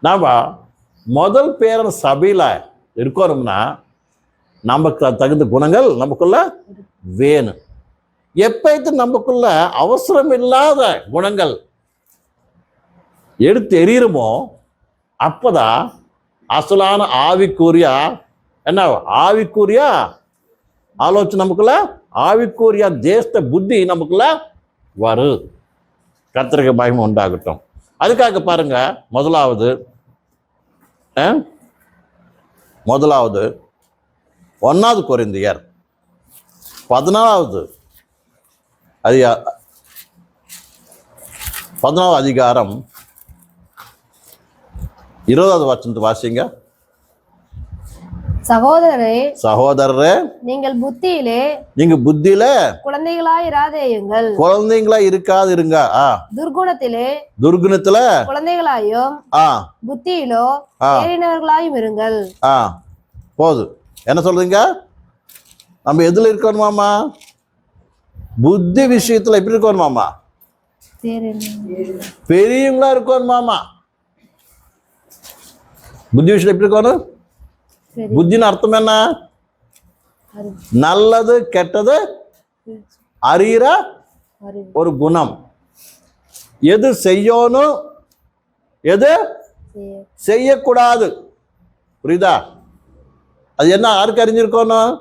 நாம் முதல் பேரன் சபையில் இருக்கணும்னா நமக்கு தகுந்த குணங்கள் நமக்குள்ள வேணும். எப்பைத்து நமக்குள்ள அவசரம் இல்லாத குணங்கள் எடுத்து எறிகிறோமோ அப்பதான் அசலான ஆவிக்குரிய என்ன ஆவிக்குரிய ஆலோசனை நமக்குள்ள ஆவிக்குரிய ஜேஷ்ட புத்தி நமக்குள்ள வரும். கர்த்தருக்கு பயமும் உண்டாகட்டும். அதுக்காக பாருங்க, முதலாவது 1 கொரிந்தியர் 14வது அதிகாரம் 20வது வசனத்தை வாசிங்க. சகோதரரே நீங்கள் புத்தியிலே குழந்தைகளா இருக்காதிருங்க. துர்குணத்திலே குழந்தைகளாயும் புத்தியிலோ தேறினவர்களாயும் இருங்கள். போது என்ன சொல்றீங்க? நம்ம எதுல இருக்கணுமாமா? புத்தி விஷயத்துல எப்படி இருக்கணுமாமா? பெரியவங்களா இருக்கணுமாமா. புத்தி விஷயத்துல எப்படி இருக்கணும்? புத்தின்னு அர்த்தம் என்ன? நல்லது கெட்டது அறிகிற ஒரு குணம். எது செய்யணும், எது செய்யக்கூடாது, புரியுதா? அது என்ன யாருக்கு அறிஞ்சிருக்கணும்?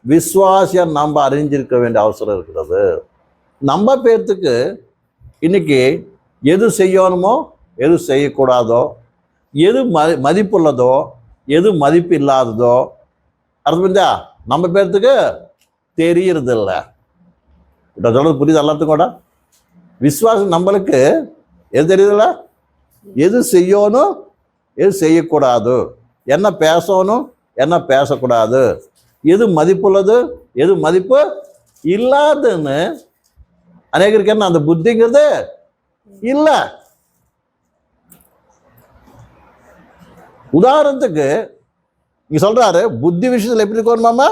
விசுவாசியம் நம்ம அறிஞ்சிருக்க வேண்டிய அவசரம் இருக்கிறது. நம்ம பேர்த்துக்கு இன்னைக்கு எது செய்யணுமோ எது செய்யக்கூடாதோ, எது மதிப்புள்ளதோ எது மதிப்பு இல்லாததோ அர்த்தம் புரிஞ்சா நம்ம பேர்த்துக்கு தெரியறது இல்லை. சொல்றது புரியுது எல்லாத்துக்கும் கூட? விசுவாசம் நம்மளுக்கு எது தெரியுதுல்ல? எது செய்யணும் எது செய்யக்கூடாது, என்ன பேசணும் என்ன பேசக்கூடாது, எது மதிப்புள்ளது எது மதிப்பு இல்லாதுன்னு அநேகருக்கு என்ன அந்த புத்திங்கிறது இல்லை. உதாரணத்துக்கு நீங்க சொல்றாரு புத்தி விஷயத்துல எப்படி இருக்கணுமாமா?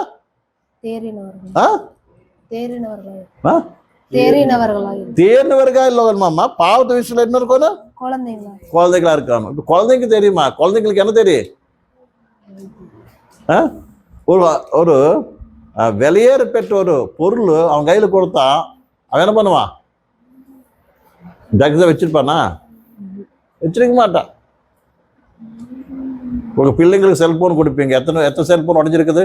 தேர்ந்தவர்களா இல்லமாமா. பாவத்து விஷயத்துல என்ன இருக்கணும்? குழந்தைகளா இருக்கணும். இப்ப குழந்தைங்க தெரியுமா? குழந்தைங்களுக்கு என்ன தெரியும்? ஒரு வெளியேற பெற்ற ஒரு பொருள் அவன் கையில கொடுத்தா அவன் என்ன பண்ணுவான்? ஜாக்கிரதை வச்சிருப்பானா? வச்சிருக்க மாட்டான். உங்கள் பிள்ளைங்களுக்கு செல்ஃபோன் கொடுப்பீங்க. எத்தனை செல்ஃபோன் உடஞ்சிருக்குது?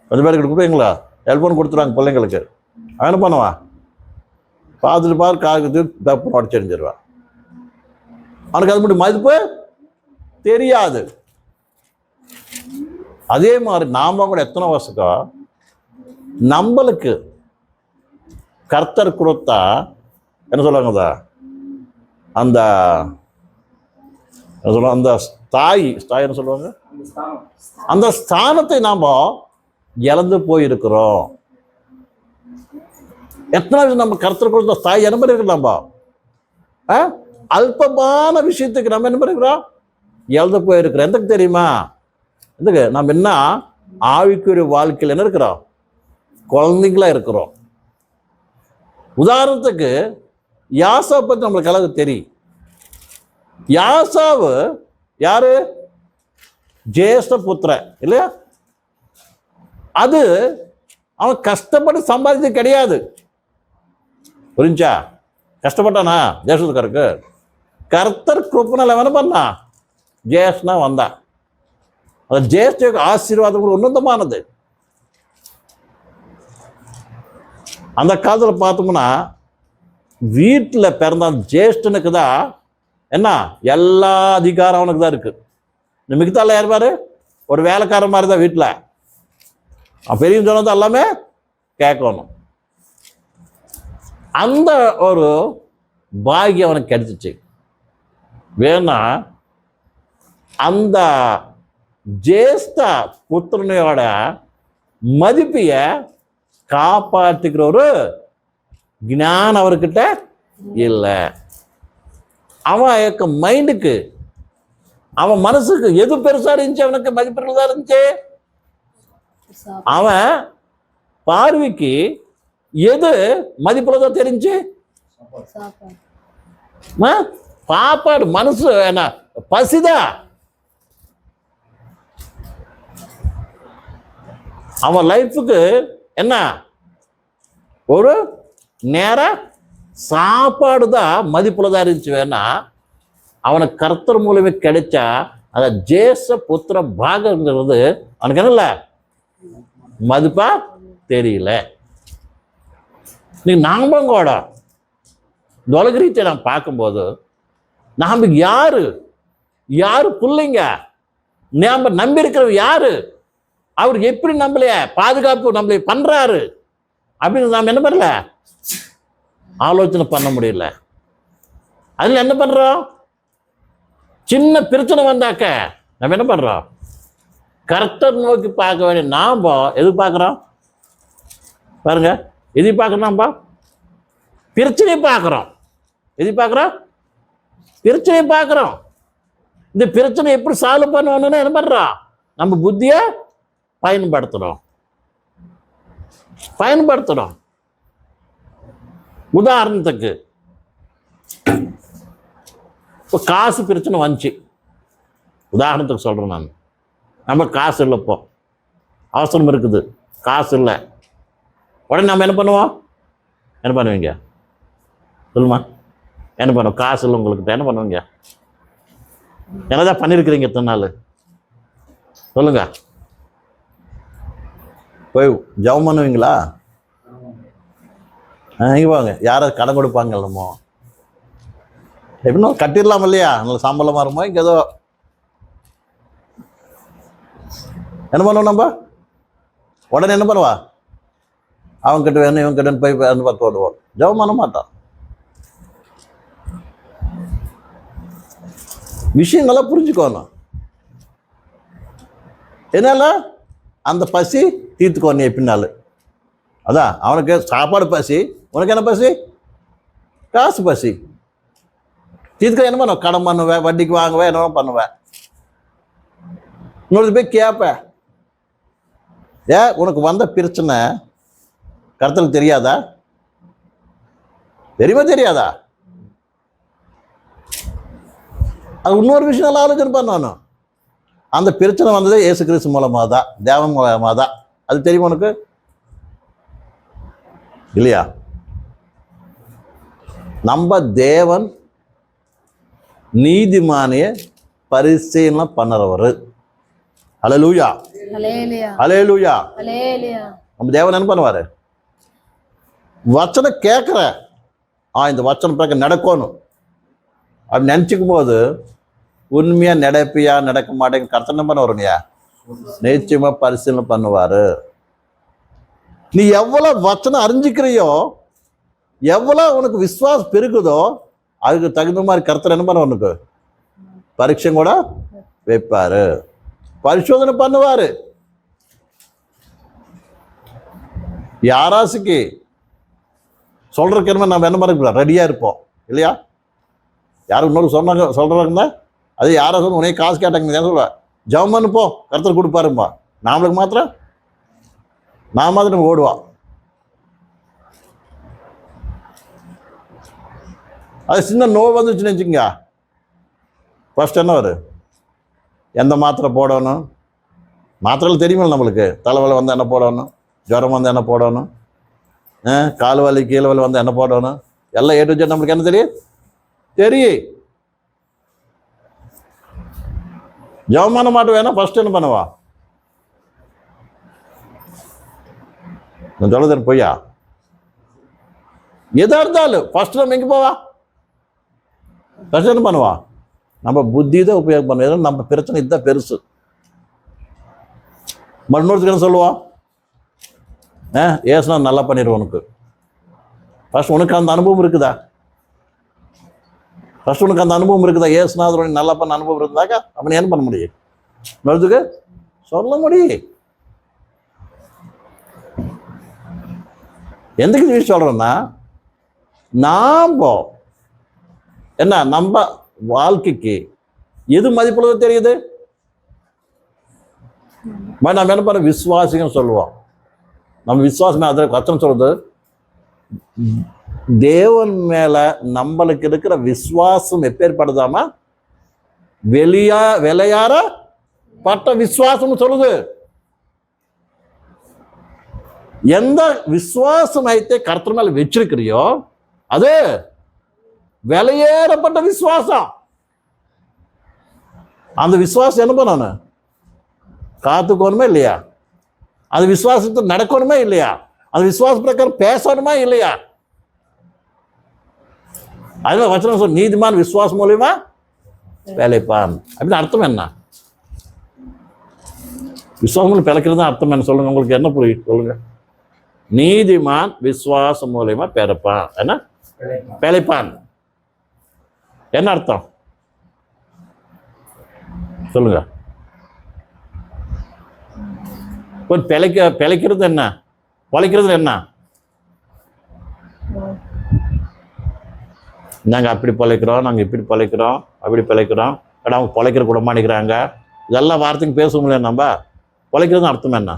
கொஞ்சம் பேருக்கு கொடுப்பீங்களா? செல்ஃபோன் கொடுத்துருவாங்க பிள்ளைங்களுக்கு. அவன் என்ன பண்ணுவான்? பார்த்துட்டு காருக்கு தப்பு உடச்சிருந்துருவான். அவனுக்கு அது மட்டும் மதிப்பு தெரியாது. அதே மாதிரி நாம கூட எத்தனை வருஷம் நம்மளுக்கு கர்த்தர் கொடுத்தா என்ன சொல்லுவாங்க, அந்த அந்த தாய் என்ன சொல்லுவாங்க, அந்த ஸ்தானத்தை நாம இழந்து போயிருக்கிறோம். எத்தனை நம்ம கர்த்தர் கொடுத்த தாய் என்ன பண்ணிருக்கிறோம்? நம்ம அல்பமான விஷயத்துக்கு நம்ம என்ன பண்ணிருக்கிறோம்? இழந்து போயிருக்கிறோம். எதுக்கு தெரியுமா? எதுக்கு? நம்ம என்ன ஆவிக்குரிய வாழ்க்கையில் என்ன இருக்கிறோம்? குழந்தைங்களா இருக்கிறோம். உதாரணத்துக்கு யாசாவை பற்றி நம்மளுக்கு எல்லாருக்கும் தெரியும். யாசாவு யாரு? ஜேஷ்ட புத்திரன் இல்லையா? அது அவன் கஷ்டப்பட்டு சம்பாதிச்சது கிடையாது. புரிஞ்சா? கஷ்டப்பட்டானா ஜேஷ்டத்துக்காருக்கு? கர்த்தர் கிருபைனால என்ன பண்ணா? ஜேஷ்டனா வந்தான். அந்த ஜேஷ்ட ஆசீர்வாதம் உன்னதமானது. அந்த காலத்தில் பார்த்தோம்னா வீட்டில் பிறந்த ஜேஷ்டனுக்கு தான் என்ன எல்லா அதிகாரம் அவனுக்கு தான் இருக்கு. மிகத்தால யார் பாரு? ஒரு வேலைக்காரன் மாதிரி தான் வீட்டில். பெரியவங்க சொன்னது எல்லாமே கேட்கணும். அந்த ஒரு பாக்கியம் அவனுக்கு கிடைச்சிச்சு. வேணா அந்த ஜேஷ்ட புத்திரனையோட மதிப்பைய காப்பாற்றுக்கிற ஒரு ஞானம் அவர்கிட்ட இல்லை. அவன் மைண்டுக்கு அவன் மனசுக்கு எது பெருசா இருந்துச்சு? அவனுக்கு மதிப்பெருதா இருந்துச்சு. அவன் பார்வைக்கு எது மதிப்புள்ளதா தெரிஞ்சு? சாப்பாடு. மனசு என்ன பசிதான். அவன் லைஃபுக்கு என்ன, ஒரு நேர சாப்பாடு தான் மதிப்புள்ளதா இருந்துச்சு. வேணா அவனுக்கு கர்த்தர் மூலமே கிடைச்சா அந்த ஜேச புத்திர பாகங்கிறது அவனுக்கு என்னல மதிப்பா தெரியல. நீ நாம கூட இந்த உலக ரீதியை நான் பார்க்கும்போது நாம யாரு பிள்ளைங்க, நாம நம்பி இருக்கிறவங்க யாரு, அவர் எப்படி நம்மளைய பாதுகாப்பு நம்மளை பண்றாரு அப்படின்னு நாம் என்ன பண்ணல, ஆலோசனை பண்ண முடியல. அதுல என்ன பண்றோம், சின்ன பிரச்சனை வந்தாக்க நம்ம என்ன பண்றோம், கர்த்தர் நோக்கி பார்க்க வேண்டிய நாம எது பார்க்குறோம் பாருங்க, எது பார்க்குறோம், நாம பிரச்சனையை பார்க்குறோம். எது பார்க்குறோம், பிரச்சனையை பார்க்குறோம். இந்த பிரச்சனை எப்படி சால்வ் பண்ணணும்னு என்ன பண்றோம், நம்ம புத்தியை பயன்படுத்துறோம். உதாரணத்துக்கு இப்போ காசு பிரச்சனை வந்துச்சு, உதாரணத்துக்கு சொல்றேன் நான். நம்ம காசு இல்லை, இப்போ அவசரம் இருக்குது, காசு இல்லை. உடனே நம்ம என்ன பண்ணுவோம், என்ன பண்ணுவீங்க சொல்லுமா, என்ன பண்ணுவோம், காசு இல்லை உங்களுக்கு என்ன பண்ணுவீங்க, என்னதான் பண்ணியிருக்கிறீங்க இத்தனை நாள் சொல்லுங்க, போய் ஜெபம் பண்ணுவீங்களா, இங்கே போங்க, யாராவது கடன் கொடுப்பாங்க இல்லமோ, எப்படின்னா கட்டிடலாம் இல்லையா, நல்ல சம்பளமாக இருக்குமோ இங்கே ஏதோ என்ன பண்ணுவோம் நம்ம, உடனே என்ன பண்ணுவா, அவங்க கிட்ட வேணும் இவங்க கிட்ட போய் பார்த்து ஓடுவோம், ஜெபம் பண்ண மாட்டான். விஷயங்கள்லாம் புரிஞ்சுக்கணும். என்னால அந்த பசி தீர்த்துக்கோ நீ பின்னால. அதான் அவனுக்கு சாப்பாடு பசி, உனக்கு என்ன பசி, காசு பசி. தீர்த்துக்க என்ன பண்ணுவேன், கடன் பண்ணுவேன், வட்டிக்கு வாங்குவேன், என்ன பண்ணுவேன், உங்களுக்கு போய் கேட்பேன். உனக்கு வந்த பிரச்சனை கருத்துக்கு தெரியாதா, தெரியாதா, அது இன்னொரு விஷயம் நல்லா ஆலோசனை பண்ணணும். அந்த பிரச்சனை வந்தது இயேசு கிறிஸ்து மூலமாக தான், தேவன் மூலமாக தான், அது தெரியும் உனக்கு இல்லையா. நம்ம தேவன் நீதிமானிய பரிசீலனை பண்ணுறவர். ஹல்லேலூயா, ஹல்லேலூயா. நம்ம தேவன் என்ன பண்ணுவாரு, வச்சனம் கேட்குற இந்த வச்சனம் பிரகாரம் நடக்கணும் அப்படி நினச்சிக்கும் போது உண்மையாக நடப்பியா நடக்க மாட்டேங்க கர்த்தர் என்ன பண்ண வரும்யா, நிச்சயமாக பரிசீலனை பண்ணுவார். நீ எவ்வளோ வச்சனம் அறிஞ்சிக்கிறியோ, எவ்வளோ உனக்கு விசுவாசம் பெருகுதோ, அதுக்கு தகுந்த மாதிரி கர்த்தர் என்ன பண்ண உனக்கு பரீட்சை கூட வைப்பாரு, பரிசோதனை பண்ணுவாரு. யாராசுக்கு சொல்றதுக்கு நம்ம என்ன மாதிரி ரெடியா இருப்போம் இல்லையா. யாரும் இன்னொரு சொல்றாங்கன்னா அது யாரா சொல்ல உனக்கு காசு கேட்டாங்க சொல்ல ஜெபம் பண்ணுப்போம் கர்த்தர் கொடுப்பாருப்பா, நாமளுக்கு மாத்திரம் நான் மாத்திரம் ஓடுவா. அது சின்ன நோய் வந்துச்சுன்னு வச்சுக்கோங்க, ஃபர்ஸ்ட் என்ன வரும், எந்த மாத்திரை போடணும், மாத்திரைகள் தெரியுமில்ல நம்மளுக்கு, தலைவலி வந்து என்ன போடணும், ஜுரம் வந்து என்ன போடணும், கால் வலி கீழே வலி வந்து என்ன போடணும், எல்லாம் ஏ டு ஜெட் நம்மளுக்கு என்ன தெரியும். ஜெபம் பண்ண மாட்டேன் வேணா ஃபர்ஸ்ட் என்ன பண்ணுவா, நான் சொல்லுறேன் பொய்யா, எதா இருந்தாலும் ஃபர்ஸ்ட் நம்ம எங்கே போவா, ஃபர்ஸ்ட் என்ன பண்ணுவா, நம்ம புத்தி தான் உபயோகம் பண்ணுவோம். நம்ம பிரச்சனை இதுதான் பெருசு. இன்னொருத்துக்கு என்ன சொல்லுவோம், ஏசுனா நல்லா பண்ணிடுவோம் உனக்கு. ஃபர்ஸ்ட் உனக்கு அந்த அனுபவம் இருக்குதா, ஃபர்ஸ்ட் உனக்கு அந்த அனுபவம் இருக்குதா, ஏசுனாதோட நல்லா பண்ண அனுபவம் இருந்தாக்கா அப்படி என்ன பண்ண முடியும், இன்னொருத்துக்கு சொல்ல முடியும். எதுக்கு விஷயம் சொல்றேன்னா, நாம் என்ன நம்ம வாழ்க்கைக்கு எது மதிப்புள்ளதோ தெரியுது. நம்ம என்ன பண்ண விசுவாசிகம் சொல்லுவோம், நம்ம விசுவாசமே அதில் கஷ்டம் சொல்றது, தேவன் மேல நம்மளுக்கு இருக்கிற விசுவாசம் எப்பேற்படுதாமா, விலையாரப்பட்ட விசுவாசம் சொல்லுது. எந்த விசுவாசம் అయితే கர்த்தர் மேல வச்சிருக்கிறியோ அது விலையேறப்பட்ட விசுவாசம். அந்த விசுவாசம் என்ன பண்ணணும்? காத்துக்கணுமே இல்லையா? அது விசுவாசத்தை நடக்கணுமே இல்லையா? அது விசுவாச பிரகாரம் பேசணுமா இல்லையா? அதனால வசனம் சொல்ல நீதிமான் விசுவாசம் மூலியமா பிழைப்பான் அப்படின்னு அர்த்தம் என்ன? விசுவாசம் பிழைக்கிறது அர்த்தம் என்ன சொல்லுங்க, உங்களுக்கு என்ன புரியுது சொல்லுங்க. நீதிமான் விசுவாசம் மூலியமா பிறப்பான், என்ன பிழைப்பான் என்ன அர்த்தம் சொல்லுங்க. பிழைக்கிறது என்ன, பிழைக்கிறது என்ன? நாங்க அப்படி பிழைக்கிறோம், நாங்க இப்படி பிழைக்கிறோம், அப்படி பிழைக்கிறோம், அவங்க பிழைக்கிற கூட மாட்டேங்கிறாங்க. இதெல்லாம் வார்த்தைக்கு பேச முடியாது. நம்ம பிழைக்கிறது அர்த்தம் என்ன?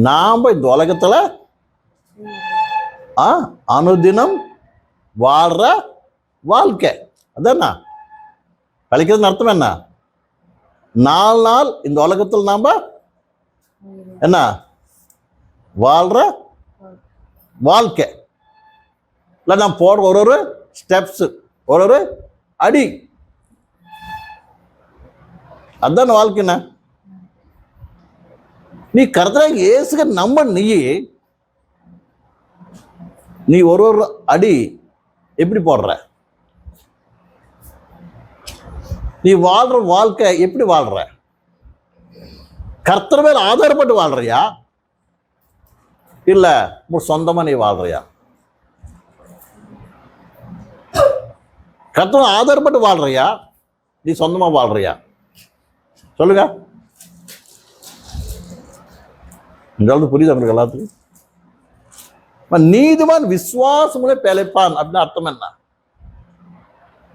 நாம இந்த உலகத்துல அனுதினம் வாழ்ற வாழ்க்கை அதான பிழைக்கிறது அர்த்தம் என்ன? 4 நாள் இந்த உலகத்தில் நாம என்ன வாழ்ற வாழ்க்கை இல்லை, நாம் போடுற ஒரு ஸ்டெப்ஸ், ஒரு அடி, அதுதான் வாழ்க்கைண்ணா. நீ கர்த்தராக இயேசுவை நம்ப நீ ஒரு அடி எப்படி போடுற? நீ வாழ்ற வாழ்க்கை எப்படி வாழ்ற? கர்த்தர் மேல ஆதாரப்பட்டு வாழ்றியா இல்ல சொந்தமா நீ வாழ்றியா? கர்த்தர் ஆதாரப்பட்டு வாழ்றியா நீ சொந்தமா வாழ்றியா? சொல்லுங்க. புரியுது உங்களுக்கு எல்லாத்துக்கும்? நீதிமான் விசுவாசமுலே பிழைப்பான் அப்படின்னு அர்த்தம் என்ன?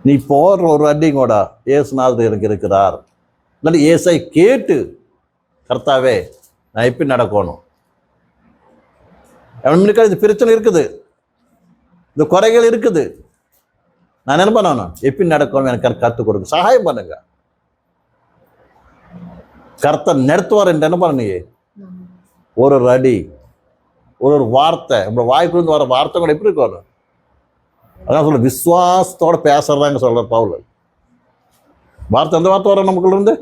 நீ போடுற ஒரு அடி கூட ஏசுநாதர் எனக்கு இருக்கிறார், இல்லாட்டி ஏசை கேட்டு கர்த்தாவே நான் எப்படி நடக்கணும், இந்த பிரச்சனை இருக்குது, இந்த குறைகள் இருக்குது, நான் என்ன பண்ணணும், எப்படி நடக்கணும் எனக்கு கற்றுக் கொடுக்க சகாயம் பண்ணுங்க. கர்த்தர் நடத்துவார் என்று என்ன பண்ண? நீ ஒரு அடி, ஒரு வார்த்தை, நம்ம வாய்க்குள்ள வர வார்த்தை கூட எப்படி இருக்கணும்? அதான் சொல்ல விசுவாசத்தோட பேசுறதாங்க சொல்ற பவுல். வார்த்தை எந்த வார்த்தை வரும் நமக்குள்ள இருந்து?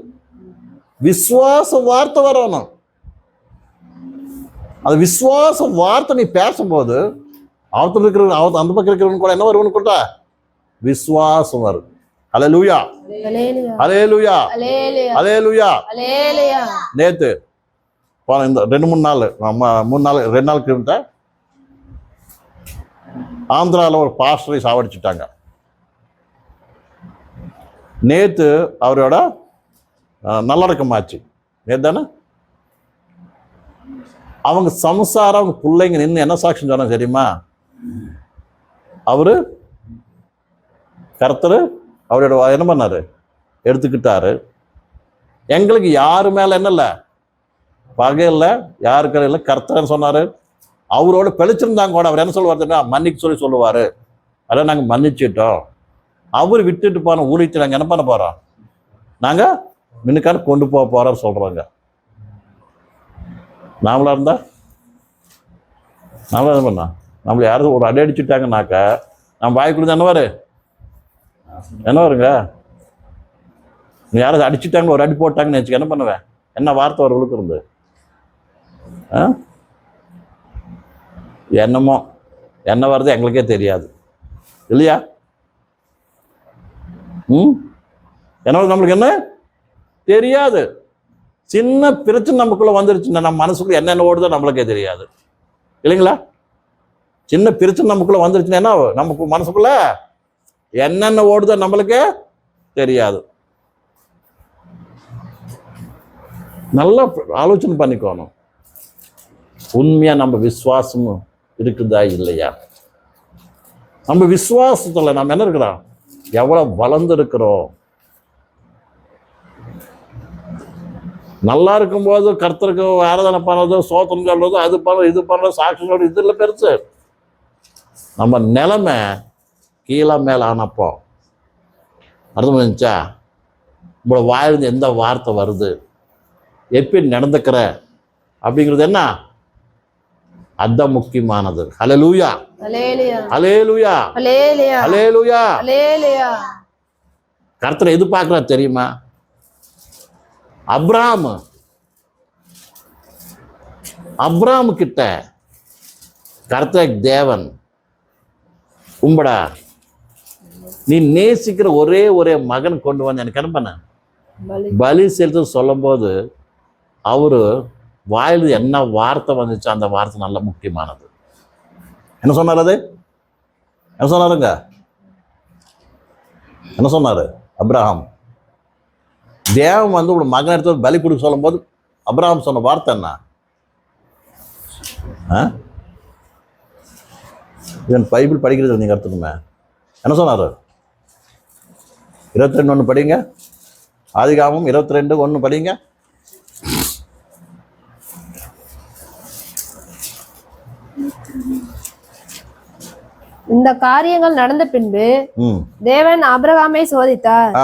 விசுவாச வார்த்தை வரணும். அந்த விசுவாச வார்த்தை நீ பேசும்போது அவத்துல இருக்கிற அந்த பக்கம் இருக்கிறவங்க கூட என்ன வருவனு கூட விசுவாசம் வரும். அல்லேலூயா, அல்லேலூயா, அல்லேலூயா. நேத்து இந்த 2-3 நாள் 2 நாளுக்கு இருந்த ஆந்திராவில் ஒரு பாஸ்டரை சாவடிச்சுட்டாங்க. நேத்து அவரோட நல்லடக்கமாச்சு. நேத்து தானே அவங்க சம்சாரம், அவங்க பிள்ளைங்க நின்று என்ன சாட்சியம் சொன்னாங்க தெரியுமா? அவரு கர்த்தர் அவரோட என்ன பண்ணாரு, எடுத்துக்கிட்டாரு. எங்களுக்கு யாரு மேல என்ன இல்லை, பகை இல்லை, யாருக்கு இல்லை, கர்த்தர்ன்னு சொன்னாரு. அவரோட பிழைச்சிருந்தாங்க கூட அவர் என்ன சொல்லுவார், மன்னிக்க சொல்லுவாரு. அதான் நாங்கள் மன்னிச்சிட்டோம். அவர் விட்டுட்டு போன ஊழியத்தை நாங்கள் என்ன பண்ண போறோம், நாங்க மின்னுக்கான கொண்டு போக போறோம் சொல்றாங்க. நாமளா இருந்தா நாமளா என்ன பண்ணா, நம்மள யாரும் ஒரு அடி அடிச்சுட்டாங்கன்னாக்க நம்ம வாய்க்குள்ள என்ன வருங்க? நீ யாராவது அடிச்சுட்டாங்க, ஒரு அடி போட்டாங்கன்னு வச்சுக்க, என்ன பண்ணுவேன்? என்ன வார்த்தை ஒரு இருந்து என்னமோ என்ன வருது எங்களுக்கே தெரியாது இல்லையா? என்ன நம்மளுக்கு என்ன தெரியாது. சின்ன பிரச்சனை நமக்குள்ள வந்துருச்சுன்னா நம்ம மனசுக்குள்ள என்னென்ன ஓடுதோ நம்மளுக்கே தெரியாது இல்லைங்களா? சின்ன பிரச்சனை நமக்குள்ள வந்துருச்சுன்னா என்ன நமக்கு மனசுக்குள்ள என்னென்ன ஓடுதோ நம்மளுக்கே தெரியாது. நல்லா ஆலோசனை பண்ணிக்கணும். உண்மையா நம்ம விசுவாசம் இருக்குதா இல்லையா? நம்ம விசுவாசத்துல நம்ம என்ன இருக்கிறோம், எவ்வளவு வளர்ந்து இருக்கிறோம். நல்லா இருக்கும்போது கர்த்தருக்கு ஆராதனை பண்ணுறதோ, சோத்திரம் சொல்றதோ, அது பண்ணுறது, இது பண்ணுறது, சாட்சி சொல்றது, இது இல்லை பெருசு. நம்ம நிலைமை கீழே மேலே ஆனப்போ அர்த்தம் பண்ணிச்சா உங்களோட வாயிலிருந்து எந்த வார்த்தை வருது, எப்படி நடந்துக்கிற அப்படிங்கிறது என்ன, அதுதான் முக்கியமானது. ஹல்லேலூயா, ஹல்லேலூயா, ஹல்லேலூயா, ஹல்லேலூயா, ஹல்லேலூயா. ஹல்லேலூயா. கர்த்தர் எதிர்பார்க்கிறார் தெரியுமா? அப்ராம் கிட்ட கர்த்தர் தேவன் உம்படா நீ நேசிக்கிற ஒரே மகன் கொண்டு வந்து எனக்கு அனுப்பன பலி செலுத்த சொல்லும் போது அவரு வாயில் என்ன வார்த்தை வந்துச்சு, அந்த வார்த்தை நல்ல முக்கியமானது. என்ன சொன்னார்? அது என்ன சொன்னாருங்க? என்ன சொன்னாரு அப்ரஹாம்? தேவன் வந்து ஒரு மகன் எடுத்து பலி கொடுக்க சொல்லும் போது அப்ரஹாம் சொன்ன வார்த்தை என்ன? இவன் பைபிள் படிக்கிறது நீங்க எடுத்துக்குமே. என்ன சொன்னாரு? 22:1 படிங்க. ஆதிகாமம் 22:1 படிங்க. இந்த காரியங்கள் நடந்த பின்பு தேவன் ஆபிரகாமை சோதித்தார்.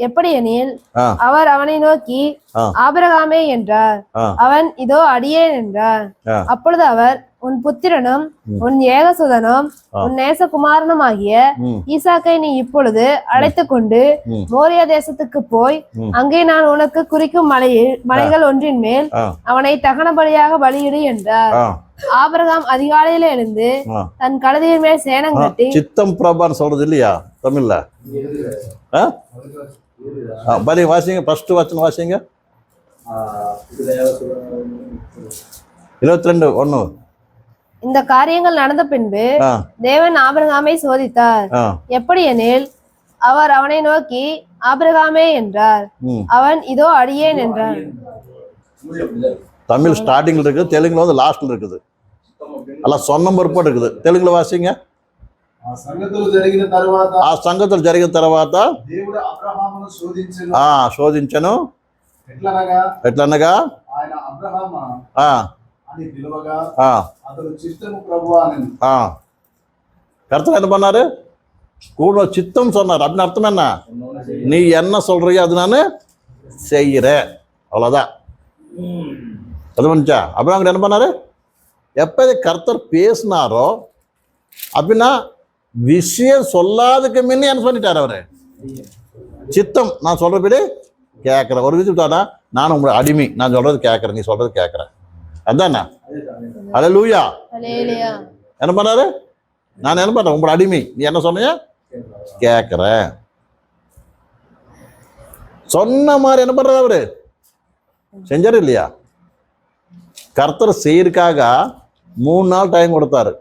எப்படி எனில் அவர் அவனை நோக்கி ஆபிரகாமே என்றார். அவன் இதோ அடியேன் என்றார். அப்பொழுது அவர் உன் புத்திரனும் உன் ஏகசுதனும் உன் நேசகுமாரனும் ஆகிய ஈசாக்கை நீ இப்பொழுது அழைத்துக் கொண்டு மோரியா தேசத்துக்கு போய் அங்கே நான் உனக்கு குறிக்கும் மலைகள் ஒன்றின் மேல் அவனை தகன பலியாக பலியிடு என்றார். ஆபிரகாம் அதிகாலையில எழுந்து தன் கழுதையின் மேல் சேணம் கட்டி சித்தம் பிரபான்னு சொல்றது இல்லையா தமிழ்ல? பலி வாசிங்க, ஃபர்ஸ்ட் வசனம் வாசிங்க. 22:1. இந்த காரியங்கள் நடந்த பின்பு தேவன் ஆபிரகாமை சோதித்தார். எப்படி எனில் அவர் அவனை நோக்கி ஆபிரகாமே என்றார். அவன் இதோ அடியேன் என்றார். தமிழ் ஸ்டார்டிங்ல இருக்குது, தெலுங்குல வந்து லாஸ்ட்ல இருக்குது. எல்லாம் சொன்ன பொறுப்பாடு இருக்குது. தெலுங்குல வாசிங்க. ఆ సంగతులు జరిగిన తర్వాత దేవుడు అబ్రహామును శోధించెను. ఎట్లనగా ఆయన అబ్రహామా అని పిలువగా అతడు చిత్తము ప్రభువా అని. கர்த்தர் என்ன பண்ணாரு? கூட சித்தம் சொன்னார். அப்படின்னு அர்த்தம் என்ன? நீ என்ன சொல்றியோ அது நான் செய்கிறேன், அவ்வளவுதான். அது பண்ணிச்சா? அப்புறம் என்ன பண்ணாரு? எப்போ கர்த்தர் பேசினாரோ அப்படின்னா விஷயம் சொல்லாதுக்கு முன்னே என்ன பண்ணிட்டார் அவரு? சித்தம் நான் சொல்றபடி கேட்கிறேன். ஒரு விஷயம் நான் உங்களோட அடிமை, நான் சொல்றது கேட்கறேன், நீ சொல்றது கேட்கறேன், அதானே? ஹல்லேலூயா. என்ன பண்ணாரு? நான் என்ன பண்றேன்? உங்களோட அடிமை, நீ என்ன சொன்னிய கேட்கிறேன். சொன்ன மாதிரி என்ன பண்றது அவரு? செஞ்சாரு இல்லையா? கர்த்தர் செய்யறதுக்காக 3 நாள் டைம் கொடுத்தாரு.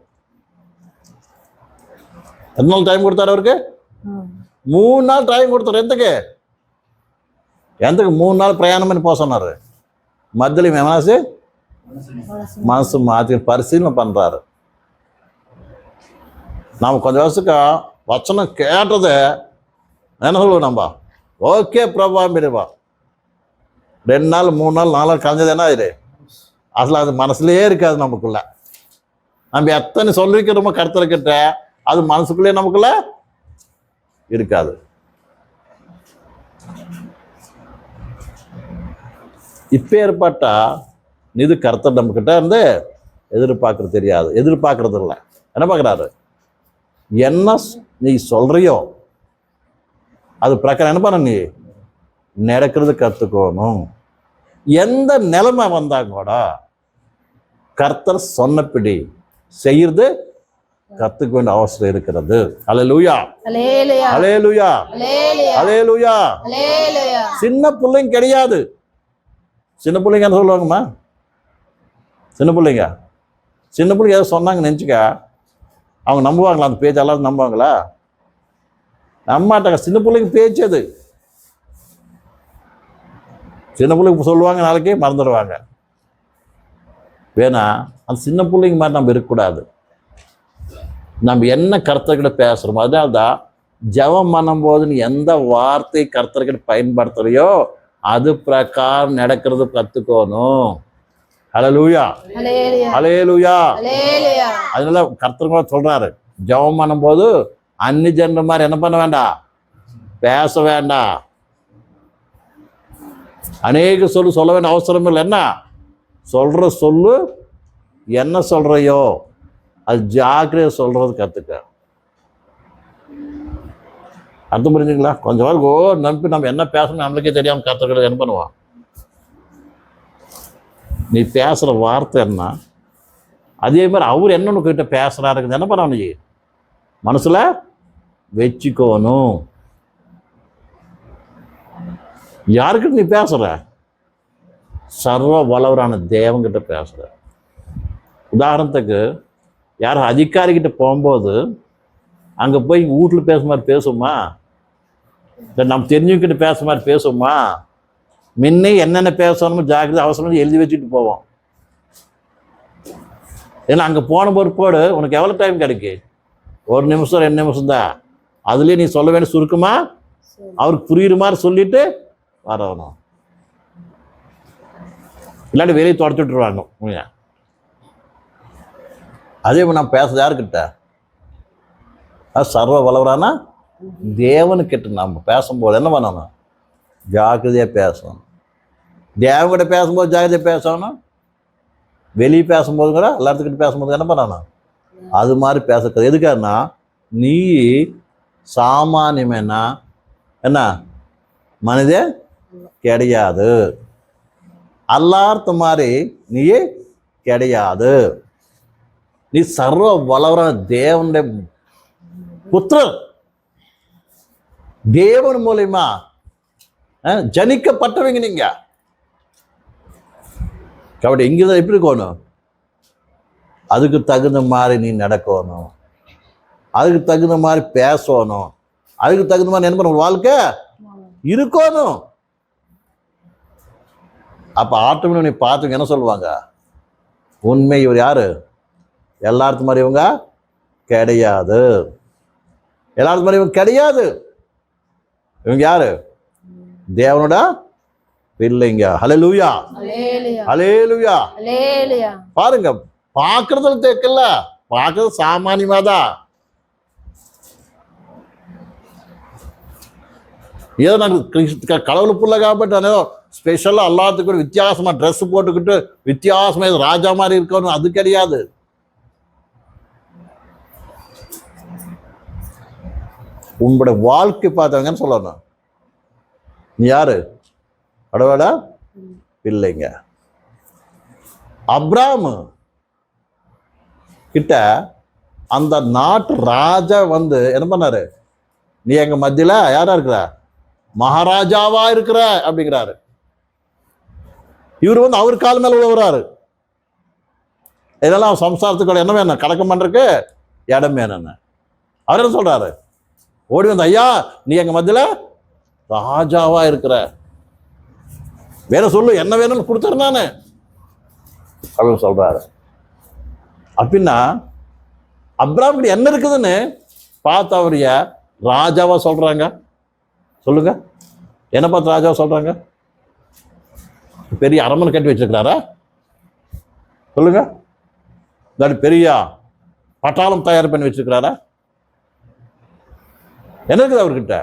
எத்தனை நாள் டைம் கொடுத்தாரு அவருக்கு? 3 நாள் டைம் கொடுத்தாரு. எந்தக்கு 3 நாள் பிரயாணம் பண்ணி போக சொன்னாரு. மத்தியில மனசு மாற்றி பரிசீலனை பண்றாரு. நாம கொஞ்சம் வருஷத்துக்கு வச்சனம் கேட்டத என்ன சொல்லுவோம் நம்ம? ஓகே பிரபா மிருபா. 2 நாள் 3 நாள் 4 நாள் கலைஞ்சது என்ன ஆயிரு? அசல அது மனசுலயே இருக்காது நமக்குள்ள. நம்ம எத்தனை சொல்லிக்கிறோமோ கர்த்தர்கிட்ட அது மனசுக்குள்ளே நமக்குள்ள இருக்காது. இப்ப ஏற்பட்டா இது கர்த்தர் நம்ம கிட்ட இருந்து எதிர்பார்க்கறது தெரியாது, எதிர்பார்க்கறது இல்லை. என்ன பார்க்கறாரு? என்ன நீ சொல்றியோ அது பிரகாரம் என்ன பண்ண, நீ நடக்கிறது கத்துக்கணும். எந்த நிலைமை வந்தா கூட கர்த்தர் சொன்னபடி செய்யறது கத்துக்க வேண்டிய அவசியம் இருக்கிறது. ஹல்லேலூயா, ஹல்லேலூயா, ஹல்லேலூயா, ஹல்லேலூயா. சின்ன பிள்ளைங்க கிடையாது. சின்ன பிள்ளைங்க என்ன சொல்லுவாங்கம்மா? சின்ன பிள்ளைங்க ஏதோ சொன்னாங்க நினைச்சுக்க, அவங்க நம்புவாங்களா? அந்த பேச்சு எல்லாரும் நம்புவாங்களா? நம்ப மாட்டாங்க. சின்ன பிள்ளைங்க பேச்சு அது. சின்ன பிள்ளைங்க சொல்லுவாங்க, நாளைக்கு மறந்துடுவாங்க. வேணா அந்த சின்ன பிள்ளைங்க மாதிரி நம்ம இருக்கக்கூடாது. நம்ம என்ன கர்த்தர்கிட்ட பேசுறோமோ அதனால்தான் ஜெபம் பண்ணும்போது நீ எந்த வார்த்தை கர்த்தர்கிட்ட பயன்படுத்துறியோ அது பிரகாரம் நடக்கிறது கத்துக்கணும். ஹல்லேலூயா, ஹல்லேலூயா. அதனால கர்த்தர் கூட சொல்றாரு, ஜெபம் பண்ணும்போது அன்னி ஜன மாதிரி என்ன பண்ண வேண்டாம், பேச வேண்டாம். அநேக சொல்ல வேண்டிய அவசரம் இல்லை. என்ன சொல்ற சொல்லு, என்ன சொல்றையோ அது ஜாக்கிரதையா சொல்றது கத்துக்க. அர்த்தம் புரிஞ்சுங்களா? கொஞ்சம் நாள் நம்பி நம்ம என்ன பேசணும் நம்மளுக்கே தெரியாம கத்துக்கிறது என்ன பண்ணுவான்? நீ பேசுற வார்த்தை என்ன, அதே மாதிரி அவர் என்ன கிட்ட பேசுறாருக்குது என்ன பண்ண, நீ மனசுல வச்சுக்கோணும். யாருக்கிட்ட நீ பேசுற? சர்வ வல்லவரான தேவன்கிட்ட பேசுற. உதாரணத்துக்கு யாரும் அதிகாரிகிட்ட போகும்போது அங்கே போய் வீட்டில் பேச மாதிரி பேசுமா, இல்லை நம்ம தெரிஞ்சவங்கிட்ட பேச மாதிரி பேசுமா? முன்னே என்னென்ன பேசணுமோ ஜாக்கிரதை அவசரம் எழுதி வச்சுட்டு போவோம். ஏன்னா அங்கே போன பொறுப்போடு உனக்கு எவ்வளோ டைம் கிடைக்கு? 1 நிமிஷம் 2 நிமிஷம் தான். அதுலேயே நீ சொல்ல வேண்டிய சுருக்கமா அவருக்கு புரியுற மாதிரி சொல்லிட்டு வரணும். இல்லாட்டி வெளியே தொடச்சு விட்டுருவாங்க. அதே மாதிரி நான் பேசுறது யாருக்கிட்ட? சர்வ வல்லவரான தேவனுக்கிட்ட நம்ம பேசும்போது என்ன பண்ணணும்? ஜாக்கிரதையாக பேசணும். தேவன்கிட்ட பேசும்போது ஜாக்கிரதையாக பேசணும். வெளியே பேசும்போது கூட எல்லாத்துக்கிட்ட பேசும்போது என்ன பண்ணணும்? அது மாதிரி பேசக்கூடாது. எதுக்காருன்னா நீ சாமானியமேனா என்ன மனித கிடையாது, அல்லார்த்த மாதிரி நீயே கிடையாது. நீ சர்வ வல்லவரான தேவனுடைய புத்திரர். தேவன் மூலியமா ஜனிக்கப்பட்டவங்க நீங்க. அப்படி இங்கதான் எப்படி இருக்கணும்? அதுக்கு தகுந்த மாதிரி நீ நடக்கணும், அதுக்கு தகுந்த மாதிரி பேசணும், அதுக்கு தகுந்த மாதிரி என்ன பண்ண வாழ்க்கை இருக்கணும். அப்ப ஆட்டோமேட்டிக் நீ பார்த்து என்ன சொல்லுவாங்க? உண்மை இவர் யாரு? எல்லாத்துக்கும் மாதிரி இவங்க கிடையாது, எல்லாத்துக்கும் மாதிரி இவங்க கிடையாது. இவங்க யாரு? தேவனோட பிள்ளைங்க. ஹல்லேலூயா, ஹல்லேலூயா. பாருங்க, பார்க்கறதுல தேக்கல, பார்க்கறது சாமானியமாதான். ஏதோ நாங்கள் கடவுள் புள்ள காப்பட்டு ஸ்பெஷலாக எல்லாத்துக்கும் வித்தியாசமாக ட்ரெஸ் போட்டுக்கிட்டு வித்தியாசமாக இது ராஜா மாதிரி இருக்கணும், அது கிடையாது. உங்களுடைய வாழ்க்கை பார்த்தவங்கன்னு சொல்லணும். நீ யாரு? கடவுளோட பிள்ளைங்க. அப்ராம் கிட்ட அந்த நாட்டு ராஜா வந்து என்ன பண்ணாரு? நீ எங்க மத்தியில யாரா இருக்கிற? மகாராஜாவா இருக்கிற அப்படிங்கிறாரு. இவர் வந்து அவர் கால் மேல உழவுறாரு. இதெல்லாம் சம்சாரத்துக்கு என்ன வேணும்? கடக்கம் பண்றதுக்கு இடம் வேணும்னு அவர் என்ன சொல்றாரு? ஓடி வந்து, ஐயா நீ எங்க மத்தியில ராஜாவா இருக்கிற, வேற சொல்லு, என்ன வேணும்னு கொடுத்துரு நானு அப்படின்னு சொல்றாரு. அப்படின்னா அப்ராம் கிட்ட என்ன இருக்குதுன்னு பார்த்து அவரைய ராஜாவா சொல்றாங்க. சொல்லுங்க, என்ன பார்த்து ராஜாவா சொல்றாங்க? பெரிய அரண்மனை கட்டி வச்சிருக்கிறாரா? சொல்லுங்க. பெரிய பட்டாளம் தயார் பண்ணி வச்சிருக்கிறாரா? என்ன இருக்குது அவர்கிட்ட?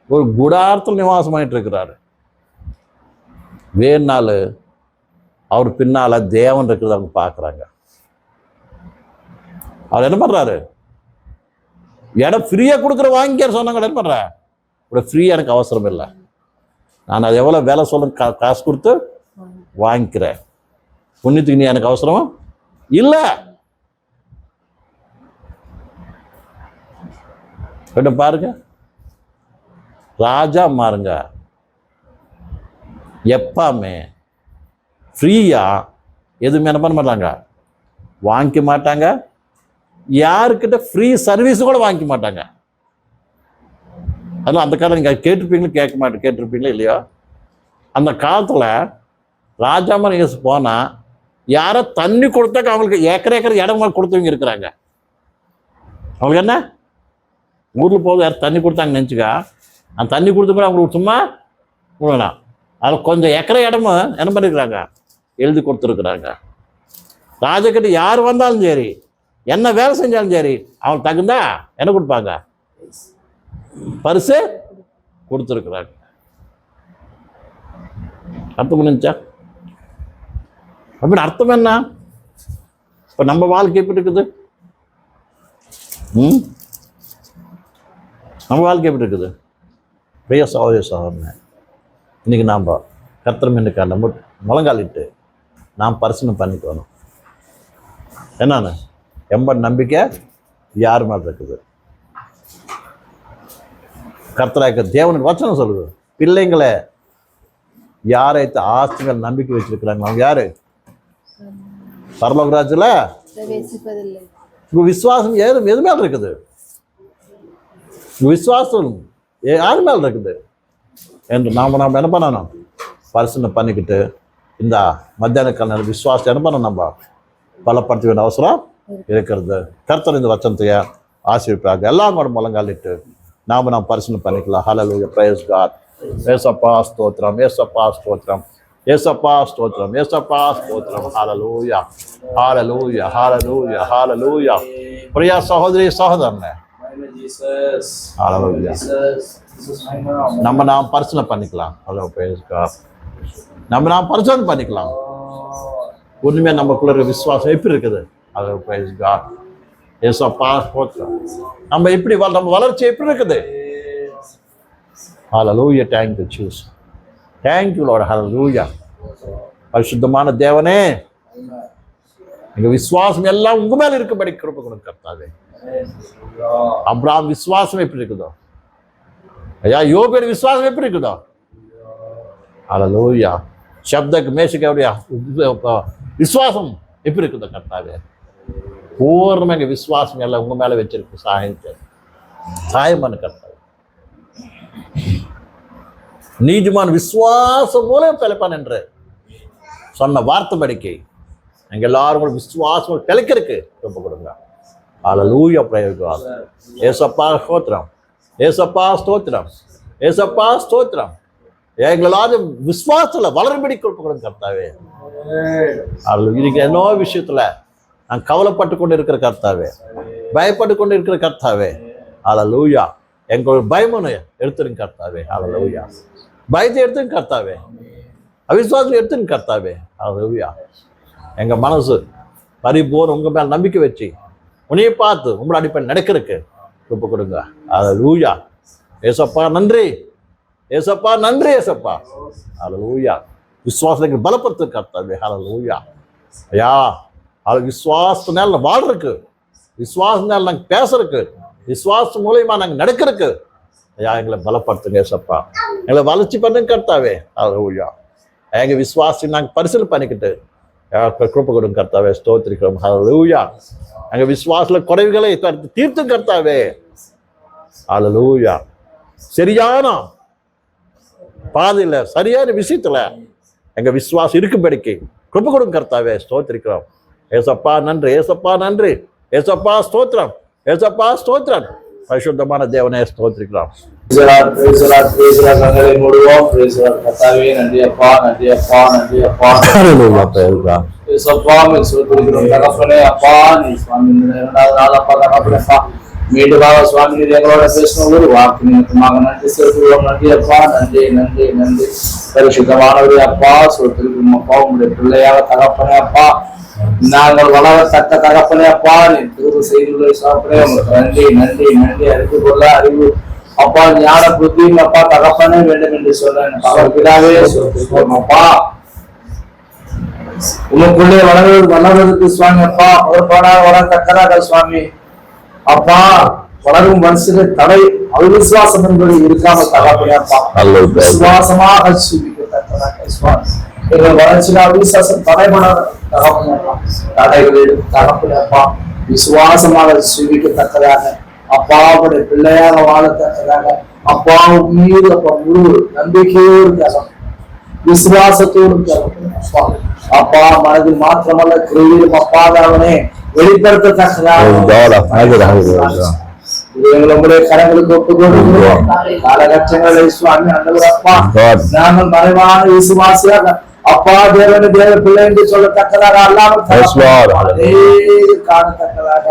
ஒரு குடாரத்தில் நிவாசம் பண்ணிட்டு இருக்கிறாரு. வேறு நாள் அவர் பின்னால தேவன் இருக்கிறத அவங்க பார்க்குறாங்க. அவர் என்ன பண்றாரு? இடம் ஃப்ரீயா கொடுக்குற வாங்கிக்க சொன்னாங்க. என்ன பண்ற? ஃப்ரீயா எனக்கு அவசரம் இல்லை, நான் அது எவ்வளோ வேலை சொல்ல காசு கொடுத்து வாங்கிக்கிறேன், புண்ணியத்துக்கு நீ எனக்கு அவசரம் இல்லை. பாருங்க, ராஜா மாறுங்க எப்பவுமே ஃப்ரீயா எதுவுமே என்ன பண்ண மாட்டாங்க, வாங்கிக்க மாட்டாங்க. யாருக்கிட்ட ஃப்ரீ சர்வீஸ் கூட வாங்கிக்க மாட்டாங்க. அதெல்லாம் அந்த காலம் நீங்கள் கேட்டிருப்பீங்களும் கேட்டிருப்பீங்களா இல்லையா? அந்த காலத்தில் ராஜா மாதிரி போனால் யாரோ தண்ணி கொடுத்தாக்க அவங்களுக்கு ஏக்கர் இடம் கொடுத்தவங்க இருக்கிறாங்க. அவங்களுக்கு என்ன, ஊரில் போகுது யாரும் தண்ணி கொடுத்தாங்க நினச்சிக்கா, அந்த தண்ணி கொடுத்து கூட அவங்களுக்கு சும்மா விடலாம். அதில் கொஞ்சம் ஏக்கரை இடமும் என்ன பண்ணியிருக்கிறாங்க, எழுதி கொடுத்துருக்குறாங்க. ராஜா கிட்ட யார் வந்தாலும் சரி என்ன வேலை செஞ்சாலும் சரி அவன் தகுந்தா என்ன கொடுப்பாங்க? பரிசு கொடுத்துருக்குறாங்க. அர்த்தம் புரிஞ்சா? அப்படின்னு அர்த்தம் என்ன? இப்ப நம்ம வாழ்க்கை எப்படி இருக்குது? நம்ம வாழ்க்கை எப்படி இருக்குது? பிரிய சகோதர சகோதரன், இன்னைக்கு நாம் கர்த்தர் இன்னைக்கு நம்ம முழங்காலிட்டு நாம் பரிசனை பண்ணிக்கணும். என்னன்னு எம்ப நம்பிக்கை யார் மேல இருக்குது? கர்த்தராக தேவனுக்கு வச்சனம் சொல்லுது, பிள்ளைங்களை யாரைத்து ஆஸ்திகள் நம்பிக்கை வச்சிருக்கிறாங்க அவங்க யாரு? பரலோகராஜ்ல உங்க விசுவாசம் எது மேல இருக்குது? உங்க விசுவாசம் யாரு மேல இருக்குது என்று நாம என்ன பண்ணணும்? பரிசனை பண்ணிக்கிட்டு இந்த மத்தியான கால விசுவாசம் என்ன பண்ணணும்? நம்ம பலப்படுத்த வேண்டிய அவசரம் இருக்கிறது. கர்த்தர் இந்த வச்சனத்தைய ஆசீர்வதிப்பாங்க. எல்லாம் கூட முழங்காலிட்டு நாம் பரிசனை பண்ணிக்கலாம். ஹல்லேலூயா, பிரைஸ் காட். ஏசப்பா ஸ்தோத்திரம், ஏசப்பா ஸ்தோத்திரம், ஏசப்பா ஸ்தோத்திரம், ஏசப்பா ஸ்தோத்திரம். ஹல்லேலூயா, ஹல்லேலூயா, ஹல்லேலூயா, ஹல்லேலூயா. பிரியா சகோதரி சகோதரனே, ஹல்லேலூயா. நாம் பரிசனை பண்ணிக்கலாம். Hello, praise God. நாம் பரிசனை பண்ணிக்கலாம். உண்மையா நமக்குள்ள இருக்க விசுவாசம் எப்படி இருக்குது? Hello, praise God. ஏசப்பா ஸ்தோத்திரம். நம்ம எப்படி நம்ம வளர்ச்சி எப்படி இருக்குது? Hallelujah, thank you Jesus, thank you Lord. Hallelujah. பரிசுத்தமான தேவனே, எங்க விசுவாசம் எல்லாம் உங்க மேல இருக்கும்படி கிருபை கொடுங்க கர்த்தாவே. அப்ரஹாம் விசுவாசம் எப்படி இருக்குதோ, ஐயா யோபேட விசுவாசம் எப்படி இருக்குதோ, ஹல்லேலூயா. சப்தக்கு மேஷிக்கவுடைய விசுவாசம் எப்படி இருக்குதோ கர்த்தாவே, பூர்ணமா எங்க விசுவாசம் எல்லாம் உங்க மேல வச்சிருக்கு. சாயமான கர்த்தாவே, நீதிமான் விசுவாசம் மூலம் பிழைப்பான் என்று சொன்ன வார்த்தை படிக்கை எங்க எல்லாரும் விசுவாசம் பிழைக்கிறதுக்கு ரொம்ப கொடுங்க. ஹல்லேலூயா, பிரயோகம். ஏசப்பா ஸ்தோத்திரம், ஏசப்பா ஸ்தோத்திரம், ஏசப்பா ஸ்தோத்திரம். எங்களாவது விசுவாசத்துல வளரும்படி கொடுங்க கர்த்தாவே. இன்னைக்கு என்னோ விஷயத்துல நான் கவலைப்பட்டு கொண்டு இருக்கிற கர்த்தாவே, பயப்பட்டு கொண்டு இருக்கிற கர்த்தாவே, ஹல்லேலூயா. எங்களோட பயமனை எடுத்துருங்க கர்த்தாவே. ஹல்லேலூயா. பயத்தை எடுத்துங்க கர்த்தாவே, அவிசுவாசத்தை எடுத்துங்க கர்த்தாவே. ஹல்லேலூயா. எங்க மனசு பரிபூர்ண உங்க மேல நம்பிக்கை வச்சு உன்னைய பார்த்து உங்களோட அடிப்படை நடக்கிறதுக்கு ரொம்ப கொடுங்க. ஹல்லேலூயா. ஏசப்பா நன்றி, ஏசப்பா நன்றி, ஏசப்பா. ஹல்லேலூயா. விசுவாசத்தை பலப்படுத்து கர்த்தாவே. ஹல்லேலூயா. ஐயா, அது விசுவாசத்தினால வாழ்றதுக்கு, விசுவாசத்தினால நாங்கள் பேசுறதுக்கு, விசுவாசம் மூலியமா நாங்கள் நடக்கிறதுக்கு ஐயா எங்களை பலப்படுத்துங்க ஏசப்பா. எங்களை வளர்ச்சி பண்ணுங்க கர்த்தாவே. ஹல்லேலூயா. எங்க விசுவாசத்தை நாங்கள் பரிசீலனை பண்ணிக்கிட்டு கிருபை கொடுங்க கர்த்தாவே. ஸ்தோத்திரிக்கிறோம். ஹல்லேலூயா. எங்க விசுவாசத்துல குறைவுகளை தீர்த்து கர்த்தாவே. ஹல்லேலூயா. சரியான பாதையில சரியான விஷயத்துல எங்க விசுவாசம் இருக்கும்படிக்கு கிருபை கொடுங்க கர்த்தாவே. ஸ்தோத்திரிக்கிறோம். ஏசப்பா நன்றி, ஏசப்பா நன்றி, ஏசப்பா ஸ்தோத்திரம், ஏசப்பா ஸ்தோத்திரம். பரிசுத்தமான தேவனே ஸ்தோத்திரிக்கிறோம். மீண்டுமாக சுவாமி எங்களோட பேசின ஒரு வாக்கு நிமித்தமாக நன்றி செலுத்துவோம். நன்றி அப்பா, நன்றி நன்றி நன்றி. பரிசுத்தமானவரே அப்பா, சொல்லிருக்கிறோம் அப்பா, உங்களுடைய பிள்ளையாக தகப்பனே அப்பா, நாங்கள் வளரத்தக்க தகப்பனே அப்பா, நீ திருவு செய்துள்ள சாப்பிடே உங்களுக்கு நன்றி நன்றி நன்றி. அறிந்து கொள்ள அறிவு அப்பா, ஞான புத்தியும் அப்பா தகப்பனே வேண்டும் என்று சொன்ன அவர்கிடாவே சொல்லிருக்கிறோம் அப்பா. உங்களுக்குள்ளே வளர்வதற்கு சுவாமி அப்பா ஒரு பாடாக வளரத்தக்கதாக சுவாமி அப்பா, வளரும் மனுஷனுக்கு தடை அவிசுவாசம் என்பது இருக்காம தகப்பனே அப்பா, விசுவாசமாக எங்கள் வளர்ச்சியில அவிசுவாசம் தடைபடாத தகப்பனே அப்பா, தடைகளில் தகப்பனே அப்பா விசுவாசமாக சுவிக்கத்தக்கதாக அப்பாவுடைய பிள்ளையாக வாழத்தக்கதாக அப்பா மீது அப்பா முழு நம்பிக்கையோடு விசுவாசத்தோடு அப்பா அப்பா மனதில் மாத்திரமல்ல கிரையிலும் அப்பாதாவனே வெளிப்படுத்தத்தக்கதாக எங்களுடைய கரங்களுக்கு ஒப்புக்கொள்கிறோம். காலகட்டங்களை சுவாமி அப்பா நாங்கள் மறைவான விசுவாசியாக அப்பா தேவனை தேவ பிள்ளை என்று சொல்லத்தக்கதாக அல்லாமல் Yes, Lord. அநேகர் காணத்தக்கதாக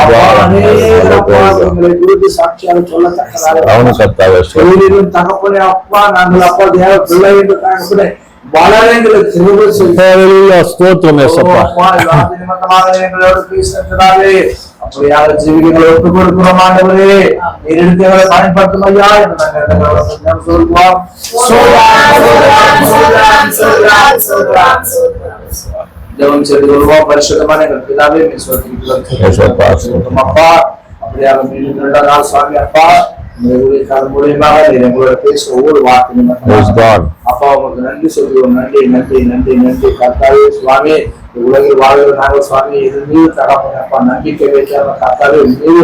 அப்பா அநேகர் அப்பா உங்களை குறித்து சாட்சியாக சொல்லத்தக்கதாக అవును కర్తావే தொழிலும் தகப்பனே அப்பா நாங்கள் அப்பா தேவ பிள்ளை என்று தகப்பனே வளர எங்களுக்கு கிருபை செய்யுங்க. హల్లెలూయా స్తోత్రం యేసప్పా அப்பா, வாக்கு நிமித்தமாக எங்களோடு பேசுகிறதாலே அப்படியாக ஜீவிகளை ஒப்புக் கொடுக்கிறோம் ஆண்டவரே. நீர் எடுத்து எங்களை பயன்படுத்தும் ஐயா என்று நாங்கள் இடங்களோட சொல்வோம். ஜெபம் செய்து கொள்வோம். பரிசுத்தமான எங்கள் பிதாவே, நீர் சொல்லியிருக்கிறோம். அப்பா அப்படியாக மீண்டும் இரண்டாம் நாள் சுவாமி அப்பா மூலியமாக நீர் எங்களோட பேசுற ஒவ்வொரு வாக்கு அப்பா உங்களுக்கு நன்றி சொல்லுவோம். நன்றி நன்றி நன்றி நன்றி கர்த்தாவே சுவாமி. உலகில் வாழ்கிற நாங்கள் சுவாமி இது மீது தகப்பனே அப்பா நம்பிக்கை வைக்காம கர்த்தாவே மீது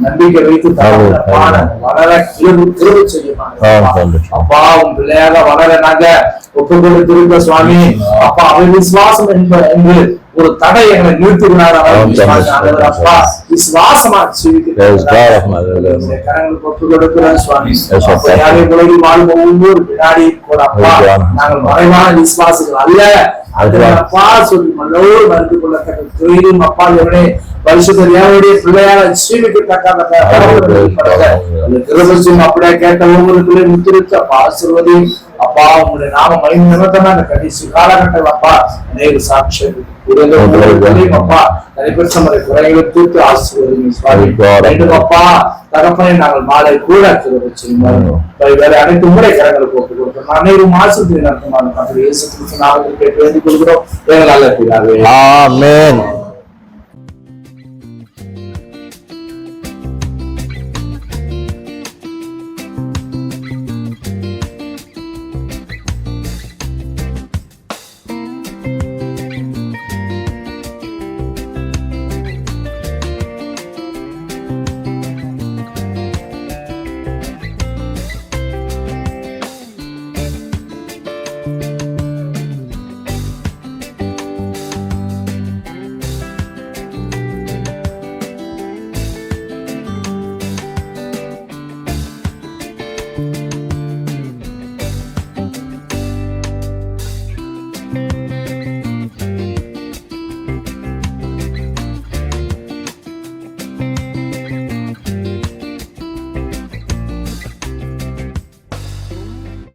நம்பிக்கை வைத்து தகப்பனே வளர கிருபை செய்யும் அப்பா. உன் பிள்ளையாக வளர நாங்க ஒப்பு கொடுத்திருக்க சுவாமி அப்பா. அவர் விசுவாசம் என்று ஒரு தடை எங்களை நிறுத்தினார். அப்பா விசுவாசமா கரங்களுக்கு ஒப்பு கொடுக்கிறோம் சுவாமி. உலகில் வாழும் ஒவ்வொரு வினாடி கூட அப்பா நாங்கள் மறைவான விசுவாசிகள் அல்ல அப்பா சொல்லி மல்லோடு மறுத்து கொள்ளத்தக்க தொழிலும் அப்பா எவனே பரிசுத்த தேவனுடைய பிள்ளையாக ஜீவிக்கத்தக்க அப்படியே கேட்ட ஒவ்வொரு பிள்ளை முத்திருக்க அப்பா ஆசீர்வதி அப்பா. உங்களுடைய நாம மகிமை நிமித்தமா இந்த கடைசி காலகட்டம் அப்பா அநேக சாட்சியம் அப்பா நடைபெற்ற முறை குறைகளை தீர்த்து ஆசீர்வதி அப்பா. தகப்பனை நாங்கள் மாலை கூட வேற அனைத்து முறை கரங்களுக்கு ஒப்புக் கொடுத்தோம். அனைவரும் ஆசீர்வதி நடத்துமான இயேசு கிறிஸ்து நாமத்தில் கேட்டு வேண்டிக் கொள்கிறோம். எங்கள் நல்ல பிதாவே. ஆமென்.